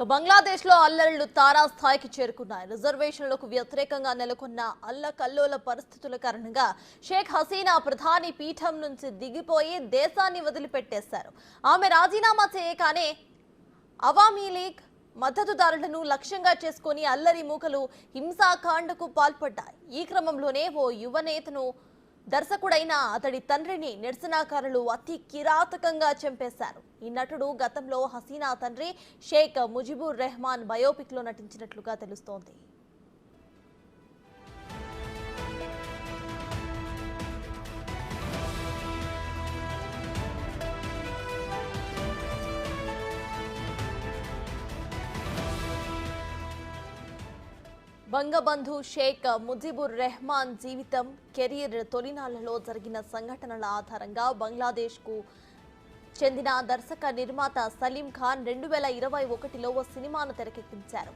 బంగ్లాదేశ్ లో అల్లర్లు తారాస్థాయికి చేరుకున్నాయి. రిజర్వేషన్లకు వ్యతిరేకంగా నెలకొన్న అల్లకల్లోల పరిస్థితుల కారణంగా షేక్ హసీనా ప్రధాని పీఠం నుంచి దిగిపోయి దేశాన్ని వదిలిపెట్టేశారు. ఆమె రాజీనామా చేయగానే అవామీ లీగ్ మద్దతుదారులను లక్ష్యంగా చేసుకుని అల్లరి మూకలు హింసాకాండకు పాల్పడ్డాయి. ఈ క్రమంలోనే ఓ యువ నేతను దర్శకుడైన అతడి తండ్రిని నిరసనకారులు అతి కిరాతకంగా చంపేశారు. ఈ నటుడు గతంలో హసీనా తండ్రి షేక్ ముజిబుర్ రెహమాన్ బయోపిక్ లో నటించినట్లుగా తెలుస్తోంది. బంగబంధు షేక్ ముజిబుర్ రెహమాన్ జీవితం, కెరీర్ తొలినాళ్లలో జరిగిన సంఘటనల ఆధారంగా బంగ్లాదేశ్కు చెందిన దర్శక నిర్మాత సలీం ఖాన్ 2021లో ఓ సినిమాను తెరకెక్కించారు.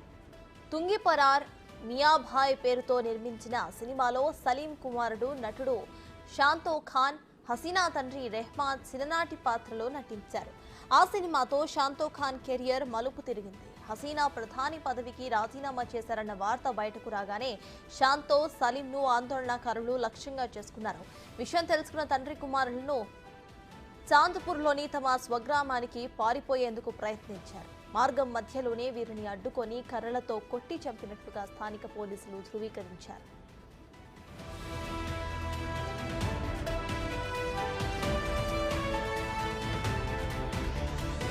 తుంగిపరార్ మియాభాయ్ పేరుతో నిర్మించిన సినిమాలో సలీం కుమారుడు నటుడు షాంతో ఖాన్, హసీనా తండ్రి రెహమాన్ చిన్ననాటి పాత్రలో నటించారు. ఆ సినిమాతో షాంతో ఖాన్ కెరియర్ మలుపు తిరిగింది. హసీనా ప్రధాని పదవికి రాజీనామా చేశారన్న వార్త బయటకు రాగానే షాంతో, సలీంను ఆందోళనకారులు లక్ష్యంగా చేసుకున్నారు. విషయం తెలుసుకున్న తండ్రి కుమారులను చాంద్పూర్లోని తమ స్వగ్రామానికి పారిపోయేందుకు ప్రయత్నించారు. మార్గం మధ్యలోనే వీరిని అడ్డుకొని కర్రలతో కొట్టి చంపినట్లుగా స్థానిక పోలీసులు ధృవీకరించారు.